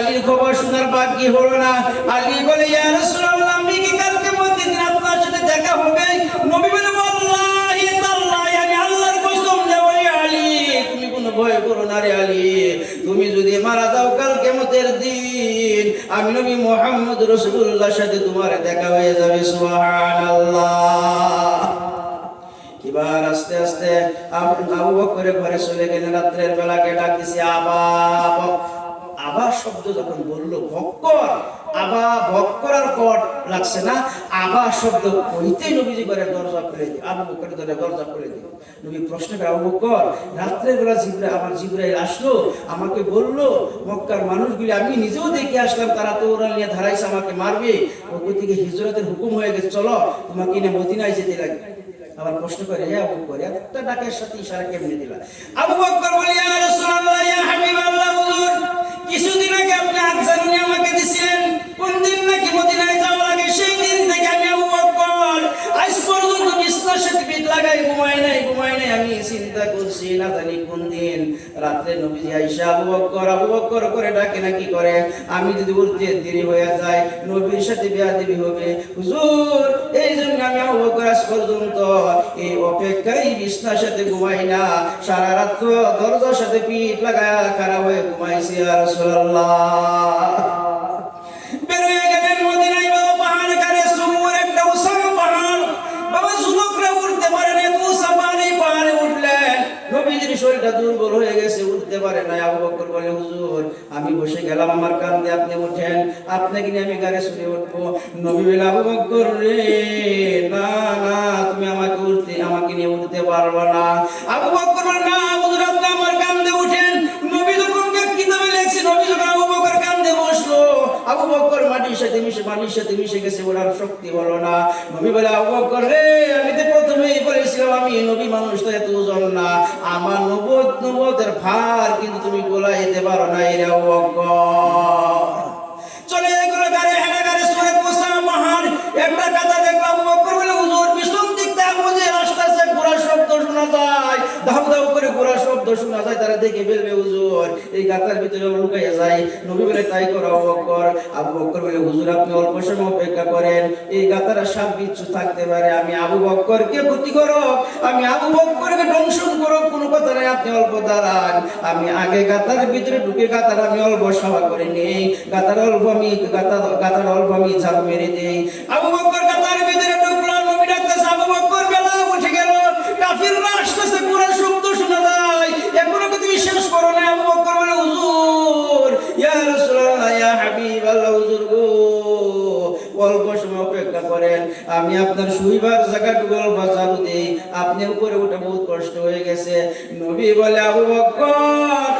আলীর খবর শোনার বাকি হলো না। আলী বলে ইয়া রাসূলুল্লাহ আমি কি কালকে মধ্যে দিন আপনার সাথে দেখা হবে? নবী বলে আল্লাহি তাআলাই আমি আল্লাহর কসম যে ওই আলী তুমি কোনো ভয় করো না রে আলী, তুমি যদি মারা যাও কাল কিয়ামতের দিন আমি নবী মুহাম্মদ রাসূলুল্লাহর সাথে তোমার দেখা হয়ে যাবে। সুবহানাল্লাহ। এবার আস্তে আস্তে আবু বকর ঘরে চলে গেলেন। রাত্রের বেলাকে ডাক দিছে আবা। আবা শব্দ যখন বললো বক্কর, আবা বক্করার কট লাগছে না, আবা শব্দ কইতেই নবীজি করে দরজা খুলে দিল। আবু বকর দরজা খুলে দিল। নবী প্রশ্ন করে আবু বকর রাত্রের বেলা জিবরাইল আসলো, আমাকে বললো মক্কার মানুষগুলি আমি নিজেও দেখে আসলাম তারা তো ওরা নিয়ে ধারাইছে আমাকে মারবে, ওই থেকে হিজরতের হুকুম হয়ে গেছে, চলো তোমাকে নিয়ে মদিনায় যেতে লাগে। আবার প্রশ্ন করে হে আবু বকর একটা ডাকের সাথে ইশারা কেমনে দিলা? আবু বকর বলে ইয়া রাসূলুল্লাহ ইয়া হাবিবাল্লাহ হুজুর কিছুদিন আগে আপনি আযান আমাকে দিয়েছিলেন, কোন দিন নাকি মদিনায় যাওয়া লাগে সেই দিন থেকে আমি আবু বকর আজ পর্যন্ত বিছানার সাথে পিঠ লাগাই ঘুমাই নাই আমি চিন্তা করছি না জানি কোন দিন রাতে নবীজি আয়েশা আবু বকর করে ডাকে না কি করে, আমি যদি উঠতে দেরি হয়ে যায় নবীর সাথে বেয়াদবি হবে হুজুর, এই জন্য আমি আবু বকর আজ পর্যন্ত এই অপেক্ষায় বিছানার সাথে ঘুমাই না, সারা রাত দরজার সাথে পিঠ লাগায়া খারাপ হয়ে ঘুমাইছি। ইয়া রাসূলুল্লাহ বের হয়ে গেলেন মদিনায়। বাবা পাহাড় কারে সুমুর একটা উঁচা পাহাড়, বাবা যুবকরা উঠতে পারে না, এত উঁচা পাহাড়ে উঠলেন। নবীজির শরীরটা দুর্বল হয়ে গেছে, উঠতে পারে না। আবু বকর বলে হুজুর আমি বসে গেলাম আমার কাঁধে, আপনি উঠেন, আপনাকে নিয়ে আমি গাড়ি চড়ে উঠবো। নবী বলে আবু বকর রে না না তুমি আমাকে নিয়ে উঠতে পারবে না। আবু বকর বলে না হুজুর আপনি আমার কাঁধে উঠেন। নবী যখন কিতাবে লেখছে নবী যখন আবু বকর কাঁধে বসলো, আবু বকর মাটির সাথে মিশে গেছে, ওনার শক্তি হলো না। নবী বলে আবু বকর রে আমি তো প্রথমেই বলেছিলাম আমি নবী মানুষ তো এত ওজন না, আমার নবুয়তের ভার কিন্তু তুমি গোলাইতে পারো না। এর আবু বকর চলে গেল গাড়ি হেঁটে গাড়ি সরে পোষা পাহাড় একটা কথা দেখলো। আবু বকর বলে হুজুর পিছন দিক থেকে বুঝে রাস্তা সে ঘোড়ার শব্দ শোনা যায়, ধাউ ধাউ করে ঘোড়ার শব্দ শোনা যায়, তারা দেখে ফেলবে হুজুর, এই গাতার ভিতরে লুকাইয়া যায়। নবী বলে তাই করো আবু বকর। আবু বকর বলে হুজুর আপনি অল্প সময় অপেক্ষা করেন, এই গাতারা সাপ বিচ্ছু থাকতে পারে, আমি আবু বকরকে ক্ষতি করো, আমি আবু বকরকে ধ্বংসন করো, কোনো কথা নাই, আপনি অল্প দাঁড়ান, আমি আগে গাতার ভিতরে ঢুকে গাতার আমি অল্প সভা করে নেই, গাতার অল্প আমি ঝাড়ু মেরে দেই। আবু বকর গাতার ভিতরে ঢুকলো, নবী ডাকতেছে আবু বকর বেলা উঠে গেল, কাফিররা আসতেছে, পুরো শব্দ শোনা যায়, এখনো কি তুমি শেষ করো না? আবু বকর বলে হুজুর ইয়া রাসূলুল্লাহ ইয়া হাবিবাল্লাহ হুজুর গো অল্প সময় অপেক্ষা করেন, আমি আপনার শুইবার জায়গাটুকু অল্প ঝাড়ু দেই, আপনি উপরে উঠে বহুত কষ্ট হয়ে গেছে। নবী বলে আবু বকর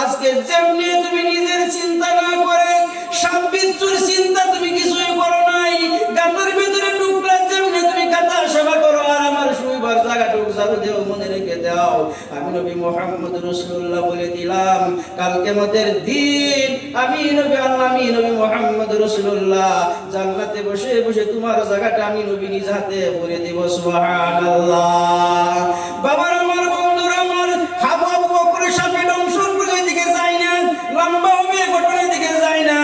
আজকে যেমনি তুমি নিজের চিন্তা না করে সাব্বিতুর চিন্তা তুমি কিছুই করো নাই, গাতার ভিতরে ঢুকলে যেমনি তুমি গাতা সেবা করো আর আমার শুইবার জায়গাটুকু ঝাড়ু দেও, মনে রেখে দাও আমি নবী মুহাম্মদ রাসূলুল্লাহ বলে দিলাম কাল কিয়ামতের দিন আমি নবী মুহাম্মদ রাসূলুল্লাহ জান্নাতে বসে বসে তোমার জায়গাটা আমি নবী নিজ হাতে ভরে দেব। সুবহানাল্লাহ। বাবার আমার বন্ধুরা আমার আবু বকরের সাথে দংশন করে দিকে যায় না, লম্বা হবে ঘটনার দিকে যায় না।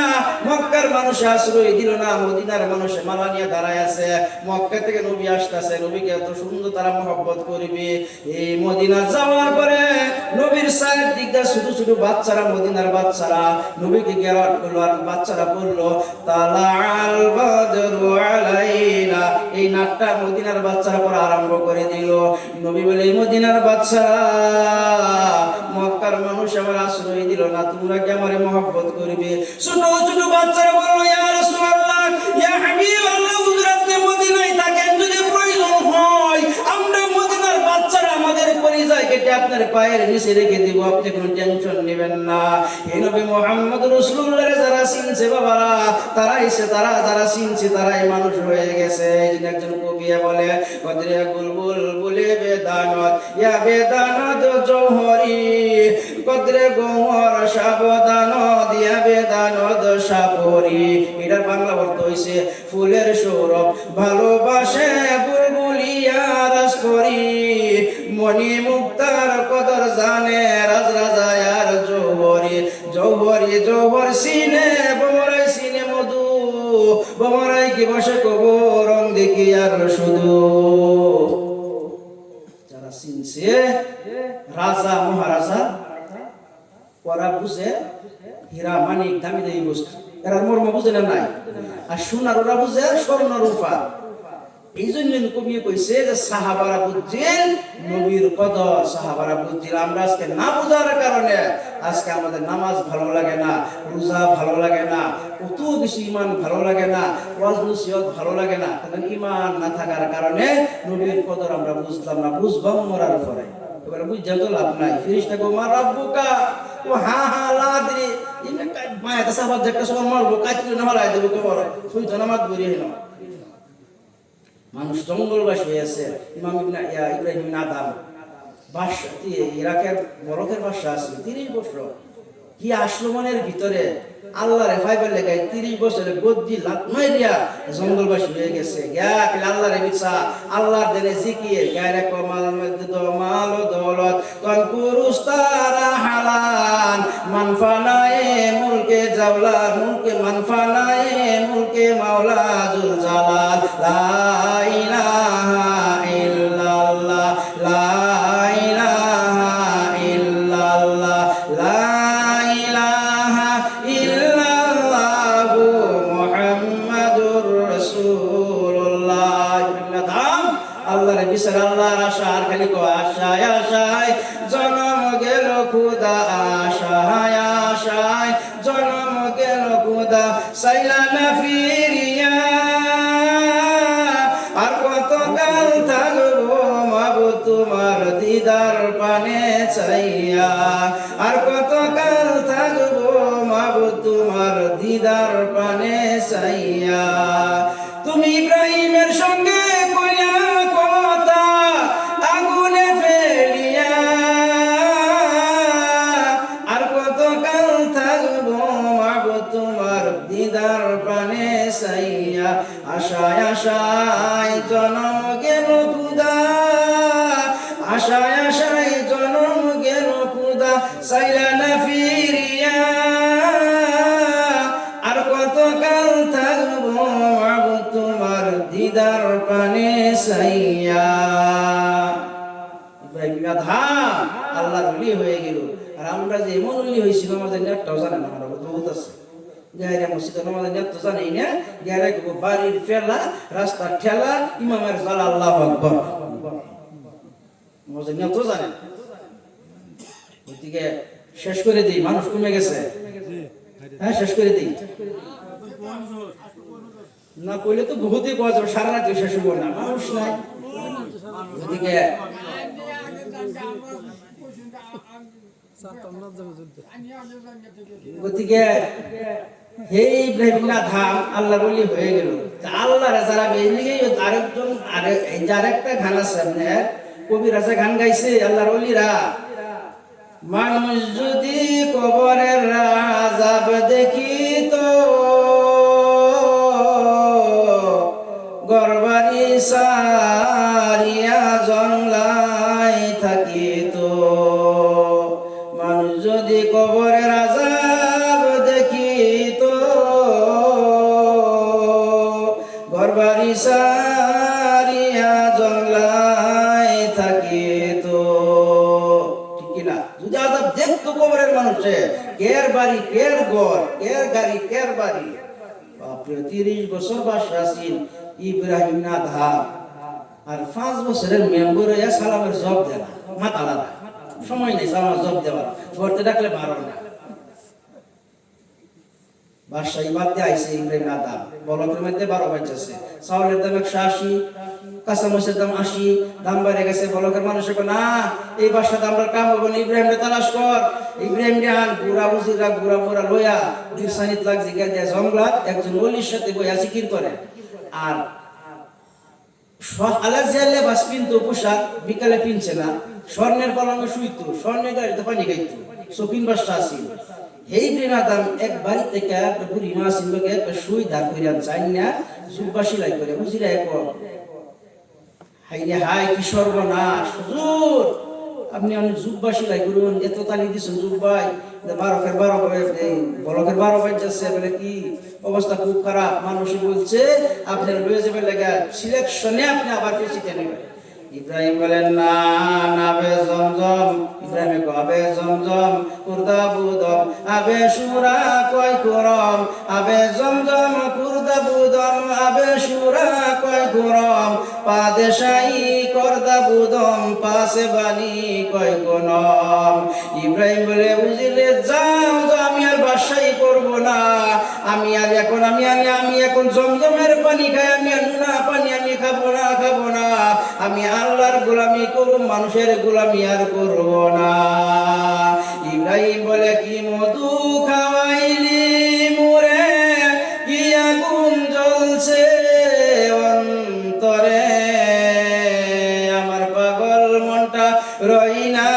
মক্কার মানুষ আশ্রয় দিল না, মদিনার মানুষ মালা নিয়ে দাঁড়ায় আছে, মক্কা থেকে নবী আসতেছে, নবীকে এত সুন্দর তারা মহব্বত করবে। এই মদিনা যাওয়ার পরে নবীর সাইড দিক দিয়ে ছোট ছোট বাচ্চারা, মদিনার বাচ্চারা নবীকে গেরাট করলো আর বাচ্চারা বললো তালাল বদরু আলাইনা, এই নাটটা মদিনার বাচ্চারা পরে আরম্ভ করে দিল। নবী বলে এই মদিনার বাচ্চারা মক্কার মানুষ আমার আশ্রয় দিল না, তোমরা কি আমারে মহব্বত করবে? ছোট ছোট বাচ্চারা বললো ইয়া রাসূলুল্লাহ ইয়া হাবিবাল্লাহ হুজুর আপনি মদিনায় থাকেন, যদি প্রয়োজন হয় আমরা মদিনার বাচ্চারা আমাদের পরিচয় কেটে আপনার পায়ের নিচে রেখে দিব, আপনি কোনো টেনশন নেবেন না। হে নবী মুহাম্মদ রাসূলুল্লাহ যারা চিনছে বাবারা, তারা চিনছে, তারাই মানুষ হয়ে গেছে। এই জন্য একজন কবি বলে কদরে বুলবুল বলে বেদানত ইয়া বেদানত জৌহরি, কদরে গোমর সাবধান দিয়া বেদানত সাপরি। এটার বাংলা অর্থ হইছে ফুলের সৌরভ ভালোবাসে বুলবুলিয়া রাস করি, মণি মুক্তার কদর জানে রাজ রাজায়ার জৌহরি, জৌহরি লগে জবর সিনে বমরাই সিনে মধু বমরাই কি বসে কব রং দেখি আর শুধু যারা চিনছে রাজা মহারাজা ওরা বুঝে হীরা মানিক দামি দামি বস্তু এরা মর্ম বুঝে না নাই আর সোনার ওরা বুঝে স্বর্ণ রূপা এই জন্য কবি কইছে যে সাহাবারা বুঝছেন নবীর কদর সাহাবারা বুঝছেন আমরা আজকে না বুঝার কারণে আজকে আমাদের নামাজ ভালো লাগে না রোজা ভালো লাগে না কত বেশি ঈমান ভালো লাগে না ওয়াজ নসিহত ভালো লাগে না কারণ ঈমান না থাকার কারণে নবীর কদর আমরা বুঝলাম না বুঝবাম মরার পরে এবারে বুঝতে তো লাভ নাই ফেরেশতা কো মা রাব্বুকা ও হা হা লাদ্রি ইনে মায়া সাহাবা দেখতে সব মারবো কাটলে না মারাই দেব কে বড় তুই তো নামাজ পড়ি না মানুষ জঙ্গলবাসী হয়েছে ইমাম ইব্রাহিম ইবনে আদম বাদশা ইরাকের বরকের বাদশা আছে 30 বছর কি আসলো মনের ভিতরে আল্লাহরে ফাইবার লেগাই 30 বছরে গদ্দি লাত মাইরিয়া জঙ্গলবাসী হয়ে গেছে গাক আল্লাহরে বিচা আল্লাহর দেনে জিকির গায়রে কমাল মধ্যে দমাল দৌলত কোন পুরুষ তারা হালান মানফানায়ে মুলকে জাওলা মুলকে মানফানায়ে মুলকে মাওলা জুল জালাল লা ইলাহা ইল্লাল্লাহ লা ইলাহা ইল্লাল্লাহ লা বিচার আল্লাহর আশার খালি কো আশায় আশায় জন্ম গেল খুদা আশায় আশায় জন্ম গেল খুদা সাইলা না ফিরিয়া আর কত কাল থাকবো মাবুদ তোমার দিদার পানে চাইয়া আর কত কাল থাকবো মাবুদ তোমার দিদার পানে চাইয়া তুমি ইব্রাহিমের সঙ্গে কইলা কথা আগুনে ফেলিয়া আর কত কাল থাকবো মাবুদ তোমার দিদার পানে চাইয়া আশায় আশায় জন্ম গেল খুদা আশায় আশায় জন্ম গেল খুদা চাইলা না ফিরিয়া আর কত কাল থাকবো মাবুদ তোমার দিদার পানে চাইয়া ইব্রাহিম আদম আল্লাহর ওলি হয়ে গেল আর আমরা যে এমন ওলি হইছিল আমাদের নেটটাও জানে না আমরা বহুত আছে গায়রে মসজিদে আমাদের নেট তো জানেই না গায়রে বাড়ির ফেলা রাস্তার ঠেলা ইমামের জালা আল্লাহু আকবার আমাদের নেট তো জানে ওদিকে শেষ করে দিই মানুষ কমে গেছে হ্যাঁ শেষ করে দিই না কইলে তো বহুতই পাওয়া যাবে সারা রাত শেষ হবো না মানুষ নাই ওদিকে ওদিকে হে ইব্রাহিম আদম আল্লাহ বলি হয়ে গেল আল্লাহর যারা বেজলিগে আরেকজন আরেকটা গান আছে আপনার কবি রাজা গান গাইছে আল্লাহর ওলিরা মানুষ যদি কবরের আযাব দেখিত গরবারি সারিয়া জংলায় থাকিত মানুষ যদি কবরের আযাব দেখিত গরবারি সারিয়া জংলায় থাকিত ঠিক কিনা যদি আযাব দেখতো কবরের মানুষে কের বাড়ি কের ঘর কের গাড়ি কের বাড়ি বাপরে 30 বছর বাদশা ছিল ইব্রাহিম আদম আর 5 বছরের মেম্বার হইয়া সালামের জব দেনা মাথা লাগা সময় নেই সালামের জব দেওয়ার পড়তে ডাকলে পারো না বাদশা ইবাদতে আইছে ইব্রাহিম আদম বলকের মধ্যে 12 বাজছে চাউলের দাম 180 কাঁচামরিচের দাম 80 দাম বেড়ে গেছে বলকের মানুষে কো না এই বাদশাতে আমরা কাম হবে না ইব্রাহিমকে তালাশ কর ইব্রাহিম জান বুড়া বুজিরা বুড়া বুড়া লয়া দিসানিত লাগ জিগা দিয়া জঙ্গলাত একজন ওলির সাথে বইয়া জিকির করে আর আলাজিয়ালে বাস পিনতো পোশাক বিকালে পিনছে না স্বর্ণের পালঙ্কে শুইতো স্বর্ণের গাড়িতে পানি খাইতো শৌখিন বাদশা ছিল এই ইব্রাহিম আদম এক বাড়ি থেকে একটা বুড়ি মা ছিল একটা শুই ধার করিয়া চাই না জুব্বা সেলাই করে বুঝিরা এক হাইরে হাই কি সর্বনাশ হুজুর আপনি অনেক জুব্বা সেলাই করুন এত তালি দিচ্ছেন জুব্বাই বারকের 12 বাজছে বলে কি অবস্থা খুব খারাপ। মানুষই বলছে আপনার লয়ে যাবে লেগে সিলেকশনে আপনি আবার পেছিতে নেবেন। ইব্রাহিম বলেন না না আবে জমজম। ইব্রাহিম কো আবে জমজম কুরদা বুদম আবে সুরা কয় করম আবে জমজম কুরদা বুদম আবে সুরা কয় করম পাদেশাই করদা বুদম পাশে বানি কয় কোনম। ইব্রাহিম বলে বুঝলে যাও তো আমি আর বাসাই করব না। আমি এখন জমজমের পানি খাই, আমি আর নুনা পানি আমি খাবো না। আমি আল্লাহর গোলামি করব, মানুষের গোলামি আর করব না। ইব্রাহিম বলে কি মধু খাওয়াইলি মোরে, কি আগুন জ্বলছে অন্তরে, আমার পাগল মনটা রই না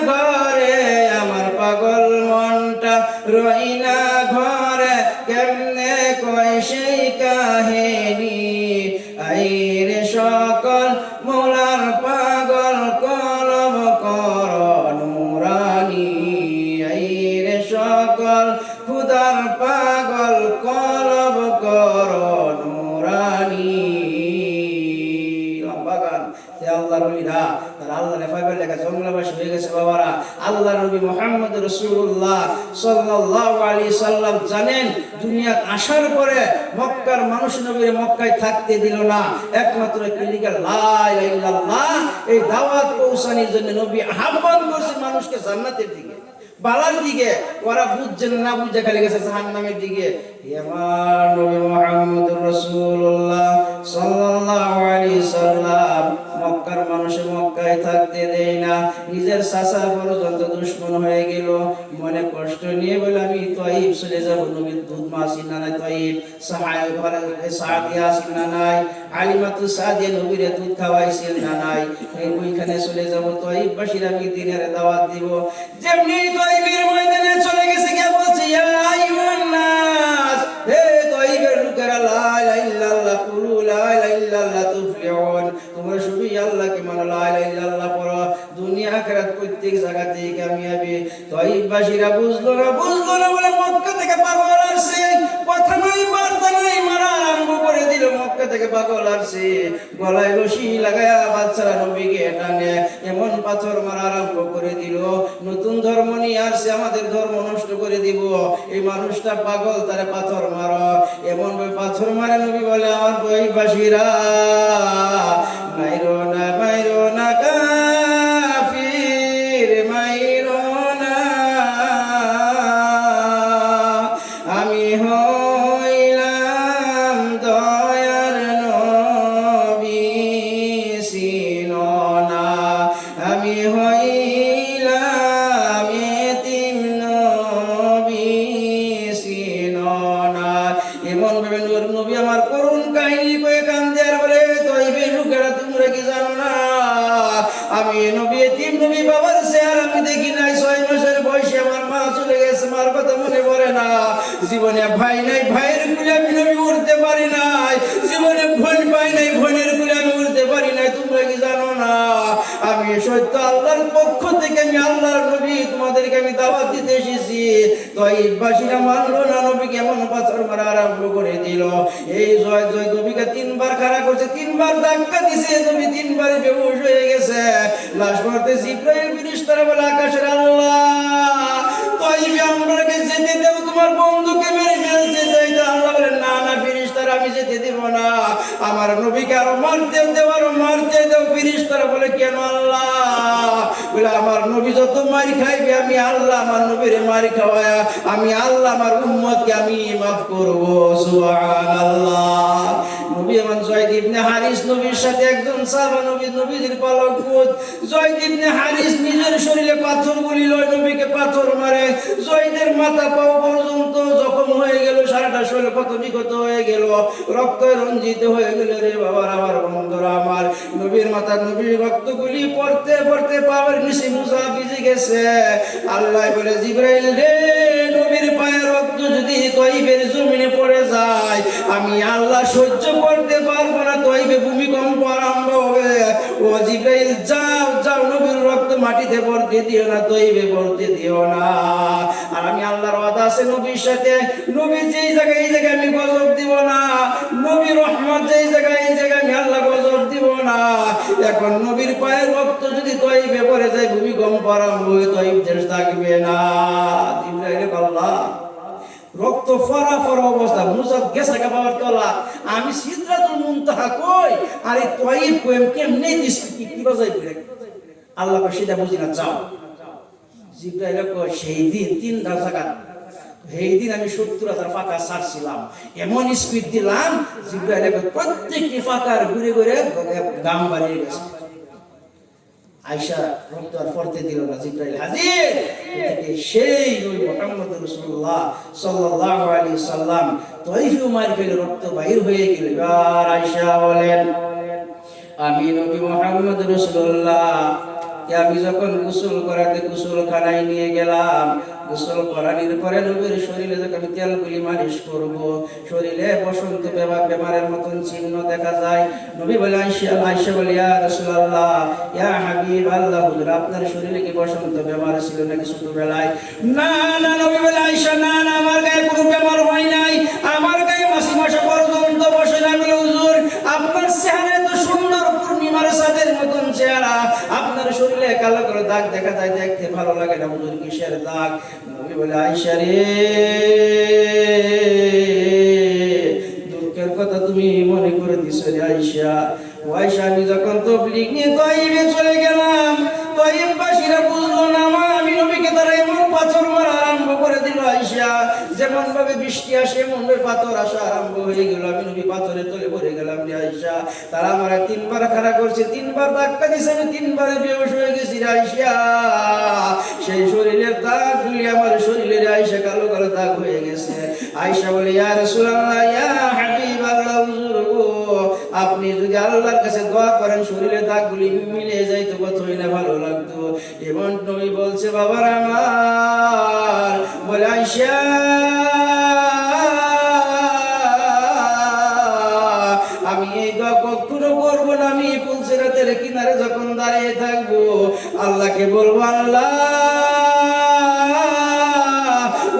ঘরে, আমার পাগল মনটা রই না ঘরে, কেমনে কয় সেই কাহিনী। আইরে সকল মোলার পাগল কলম কর নুরানি, আইরে সকল খুদার পাগল কলম কর নুরানি। বাগান আল্লাহর ওলিরা তারা আল্লাহর ফাইবার লেখা জঙ্গলবাসী হয়ে গেছে বাবারা। আল্লাহর নবী মুহাম্মদ রাসূলুল্লাহ সাল্লাল্লাহু আলাইহি সাল্লাম জানেন দুনিয়াত আসার পরে মক্কার মানুষ নবীর মক্কায় থাকতে দিল না, একমাত্র ক্লিনিক্যাল লা ইলাহা ইল্লাল্লাহ এই দাওয়াত পৌঁছানোর জন্য নবী আহ্বান করছে মানুষকে জান্নাতের দিকে, বালার দিকে। ওরা বুঝছেন না, বুঝে খালি গেছে জাহান্নামের দিকে। আমার নবী মুহাম্মদুর রাসূলুল্লাহ সাল্লাল্লাহু আলাইহি সাল্লাম মক্কার মানুষে মক্কায় থাকতে দেয় না। নিজের চাচা পর্যন্ত দুশমন হয়ে গেল, মনে কষ্ট নিয়ে বলে আমি তাইফ চলে যাব। নবীর দুধ মা আসেন না নাই তাইফ, সাহায় ঘরে সাদিয়া আসেন না নাই, আলিমাতু সাদিয়া নবীর দুধ খাওয়াইছেন না নাই, ওইখানে চলে যাব। তাইফ বাসীর আমি দিনের দাওয়াত দিব। যেমনি তাইফের ময়দানে চলে গেছে, কে বলছে ইয়া আইয়ুহান নাস, হে তাইফের লোকেরা লা ইলাহা ইল্লাল্লাহ কুলু লা ইলাহা ইল্লাল্লাহ তুফলিহুন, তোমরা শুধু আল্লাহকে মানো, লা ইলাহা ইল্লাল্লাহ পড়ো, দুনিয়া আখিরাত প্রত্যেক জায়গাতেই কামিয়াবি। তাইফবাসীরা বুঝলো না বলে মক্কা থেকে পাগল আসছে, কথা নাই বার্তা নাই, মারা আরম্ভ করে দিল। মক্কা থেকে পাগল আসছে, গলায় রশি লাগায়া বাচ্চারা নবীকে টানে এমন পাথর মারা আরম্ভ করে দিল। নতুন ধর্ম নিয়ে আসছে, আমাদের ধর্ম নষ্ট করে দিব, এই মানুষটা পাগল, তারে পাথর মারো। এমন পাথর মারে নবী বলে আমার তাইফবাসীরা মাইরো না কাফির, মাইরো না, আমি হইলাম দয়ার নবী চিনো না, আমি হইলাম এতিম নবী চিনো না। এমন ভাবে নবী আমার করুণ কাহিনী কয়ে কান্দে আর বলে তাইফের লোকেরা তোমরা কি জানো না আমি নবী এতিম, নবী বাবার চেহারা আমি দেখি নাই। 6 মাসের বয়সে আমার মা চলে গেছে, মার কথা মনে পড়ে না। জীবনে ভাই নাই, ভাইয়ের কুলে আমি নবী উঠতে পারি নাই। জীবনে বোন পাই নাই, বোনের কুলে আমি উঠতে পারি নাই। তোমরা কি জানো না আমি সত্য আল্লাহর পক্ষ থেকে, আমি আল্লাহর নবী, তোমাদেরকে আমি দাওয়াত দিতে এসেছি। তাইফবাসীরা মানলো না, নবী কেমন পাথর মারা আরম্ভ করে দিল। এই জয় নবীকে 3 বার খাড়া করছে, 3 বার ধাক্কা দিছে, নবী 3 বার বেহুশ হয়ে গেছে। লাশ পড়তে জিবরাইল ফেরেশতারা বলে আকাশের আল্লাহ তাইফে আমরাকে যেতে দেব, তোমার বন্ধুকে মেরে ফেলছে। যাইতে আল্লাহ বলে না না ফেরেশতারা আমি যেতে দেব না, আমার নবীকে আরো মারতে দেও। ফেরেশতারা বলে কেন আল্লাহ? বলে আমার নবী যত মারি খাইবে আমি আল্লাহ আমার নবীরে মারি খাওয়ায়া আমি আল্লাহ আমার উম্মতকে আমি মাফ করব। সুবহানাল্লাহ। নবী এমন জয়েদ ইবনে হারিস নবীর সাথে একজন সাহাবা, নবীর পালক পুত জয়েদ ইবনে হারিস নিজের শরীরে পাথরগুলি লয়, নবীকে পাথর মারে। জয়েদের মাথা পাও পর্যন্ত জখম হয়ে গেল, সারাটা শরীর কত বিকত হয়ে গেল, রক্ত রঞ্জিত হয়ে গেল। রে বাবার আমার বন্ধুরা আমার, নবীর মাথা নবীর রক্তগুলি পড়তে পাওয়ার নিচে মুসা ভিজে গেছে। আল্লাহ বলে জিবরাইল রে, নবীর পায়ের রক্ত যদি তাইফের জমিনে পড়ে যায় আমি আল্লাহ সহ্য করতে পারবো না, তাইফে ভূমিকম্প আরম্ভ হবে। ও জিবরাইল যাও যাও, নবীর রক্ত মাটিতে পড়তে দিও না, তৈবে পড়তে দিও না। আর আমি আল্লাহর ওয়াদা আছে নবীর সাথে, নবী যেই জায়গায় এই জায়গায় আমি গজব দিব না, নবী রহমত যেই জায়গায় এই জায়গায় আমি আল্লাহ গজব দিব না। এখন নবীর পায়ের রক্ত যদি তৈবে পড়ে যায়, ভূমিকম্প আরম্ভ হয়ে তৈব দেশ থাকবে না। জিবরাইল আল্লাহ রক্ত ফরা ফরা অবস্থা, মুসাব গেছে গাবার তলা, আমি সিদরাতুল মুনতাহা কই আর এই তয়িব কই কেমনে দিছি কি বাজাই করে আল্লাহ কই সেটা বুঝি না, যাও। জিবরাইল কই সেই দিন 3টা জায়গা, সেই দিন আমি 70,000 ফাঁকা ছাড়ছিলাম, এমন স্পিড দিলাম জিবরাইল কই প্রত্যেকটি ফাঁকার ঘুরে ঘুরে দাম বাড়িয়ে গেছে। আয়েশা রক্ত আর পড়তে দিল না, জিবরাইল হাজির। এদিকে সেই ওই মুহাম্মদ রাসূলুল্লাহ সাল্লাল্লাহু আলাইহি সাল্লাম তয়ফে উমার ফেলে রক্ত বাইর হয়ে গেল। আর আয়েশা বলেন, আমি নবী মুহাম্মদ রাসূলুল্লাহ আমি যখন গোসল করাতে গোসলখানায় নিয়ে গেলাম, গোসল করানোর পরে নবীর শরীরে যখন আমি তেলগুলি মালিশ করব, শরীরে বসন্ত বেমারের মতন চিহ্ন দেখা যায়। নবী বলে আয়েশা বলে, ইয়া রাসূলুল্লাহ ইয়া হাবিবাল্লাহ, হুজুর আপনার শরীরে কি বসন্ত বেমার ছিল নাকি ছোটবেলায়? না না নবী বলে, আয়েশা না না, আমার গায়ে কোনো বেমার হয় নাই, আমার গায়ে মাসে মাসে পর্যন্ত বসে না। বলে হুজুর আপনার চেহারা তো সুন্দর, পূর্ণিমার চাঁদের মতন চেহারা, আপনার শরীরে কালো কালো দাগ দেখা যায়, দেখতে ভালো লাগে না। হুজুর কিসের দাগ? নবী বলে, আয়েশা রে দুঃখের কথা তুমি মনে করে দিছো রে আয়েশা। ও আয়েশা, আমি যখন তাবলীগ নিয়ে তাইফে চলে গেলাম, তাইফবাসীরা বুঝলো না আমি নবীকে তারা এমন পাথর মারা আরম্ভ করে দিল আয়েশা, যেমন ভাবে বৃষ্টি আসে এমন ভাবে পাথর আসা আরম্ভ হয়ে গেল। আমি নবী পাথরের তলে পড়ে গেলাম রে আয়েশা। তারা আমার 3বার খাড়া করছে, 3বার ধাক্কা দিয়েছে, আমি 3বারে বেহুশ হয়ে গেছি রে আয়েশা। সেই শরীরের দাগগুলি আমার শরীরের আয়েশা কালো কালো দাগ হয়ে গেছে। আয়েশা বলে, ইয়া রাসূলুল্লাহ ইয়া হাবিবাল্লাহ, হুজুর গো আপনি যদি আল্লাহর কাছে দোয়া করেন শরীরের দাগগুলি মিলে যাইতো, কতই না ভালো লাগতো। এমন নবী বলছে বাবার আমার, বলে আয়েশা আমি এই দোয়া কখনো করবো না, আমি পুলসিরাতের কিনারে যখন দাঁড়িয়ে থাকবো আল্লাহকে বলবো, আল্লাহ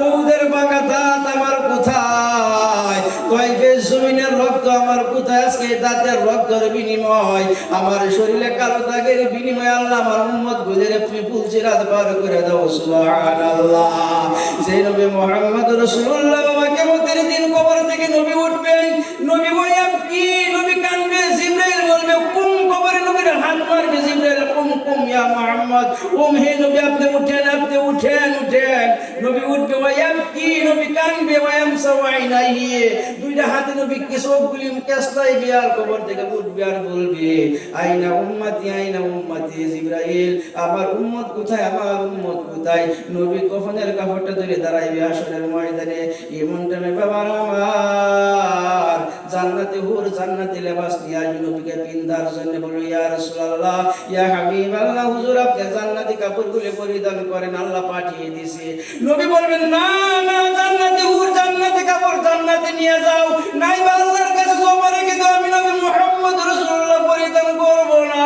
ওদের বাঁকা দাঁত আমার কোথায়, তাইফের জমিনের রক্ত আমার কোথায়, আজকে দাঁতের রক্তের বিনিময়, আমার শরীরে কালো দাগের বিনিময় আল্লাহ আমার উম্মত গুলোর তুমি পুলসিরাত পার করে দাও। সুবহানাল্লাহ। সেই নবী মুহাম্মদ রাসূলুল্লাহ কিয়ামতের দিন কবর থেকে নবী উঠবেন, নবী বলে কি নবী কাঁদবে, জিবরাইল বলবে কুম, কবরে নবীর হাত মারবে জিবরাইল, কুম কুম ইয়া মুহাম্মদ, কুম হে নবী আপনি উঠেন, আপনি উঠেন উঠেন। নবী উঠবে, ওয়ায়াম কি নবী কাঁদবে, ওয়ায়াম সাওয়াইনাহি, দুইটা হাতে নবী চোখগুলি কেসলাইবে আর কবর থেকে উঠবে আর বলবে, আইনা উম্মতি জিবরাইল আমার উম্মত কোথায়, আমার উম্মত কোথায়? নবী কফনের কাপড়টা ধরে দাঁড়াইবে হাসরের ময়দানে। এমন টাইমে বাবার আমার জান্নাতে হুর জান্নাতি লেবাস নিয়ে আসবে নবীকে পিন্দার জন্য। বলবে, ইয়া রাসূলুল্লাহ ইয়া হাবিবাল্লাহ, হুজুর আপনি জান্নাতি কাপড়গুলো পরিধান করেন, আল্লাহ পাঠিয়ে দিয়েছে। নবী বলবেন, না না জান্নাতি হুর জান্নাতি কাপড় জান্নাতে নিয়ে যাও, নাইবা আল্লাহর কাছে জমা রেখে দাও, আমি নবী মুহাম্মদ রাসূলুল্লাহ পরিধান করব না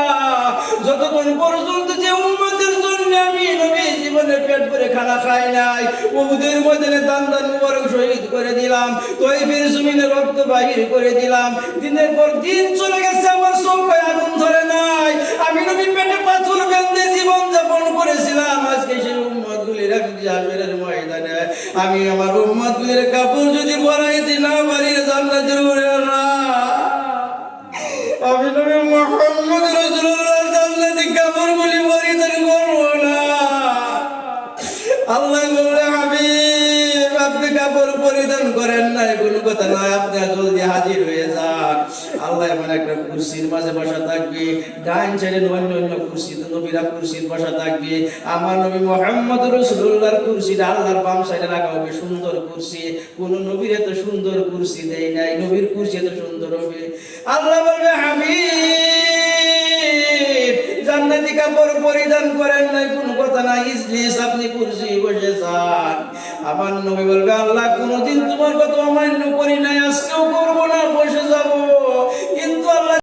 যতক্ষণ পর্যন্ত যে উম্মতের জন্য আমি নবী জীবনে পেট ভরে খানা খাই নাই, উহুদের ময়দানে দান দান মুবারক শহীদ করে দিলাম, তাইফের জমিনে রক্ত বাহির করে দিলাম, দিনের পর দিন চলে গেছে আমার চোখে আগুন ধরে নাই, আমি নবী পেটে পাথর বেঁধে জীবন যাপন করেছিলাম। আজকে সেই উম্মতগুলির হাসরের ময়দানে আমি আমার উম্মতগুলির কাপড় যদি পরাইতে না পারি জান্নাতের উপরে না, আমি নবী মুহাম্মদ রাসূলুল্লাহ জান্নাতি কাপড়গুলি পরিধান করব না। আল্লাহ বলে, হাবিব আপনি কাপড় পরিধান করেন না কোনো কথা নয়, আপনি জলদি হাজির হয়ে যান। আল্লাহ এমন একটা কুরসির মাঝে বসা থাকবে, ডান সাইডে অন্য অন্য কুরসি, নবীরা কুরসির বসা থাকবে, আমার নবী মুহাম্মদ রাসূলুল্লাহর কুরসিটা আল্লাহর বাম সাইডে রাখা হবে, সুন্দর কুরসি, কোন নবীর এত সুন্দর কুরসি দেয় নাই, নবীর কুরসি এত সুন্দর হবে। আল্লাহ বলবে, হাবিব জান্নাতি কাপড় পরিধান করেন নাই কোনো কথা না, ইজলিস আপনি কুরসি বসে যান। আমার নবী বলবে, আল্লাহ কোনদিন তোমার কথা অমান্য করি নাই, আজকেও করবো না, বসে যাবো। কিন্তু আল্লাহ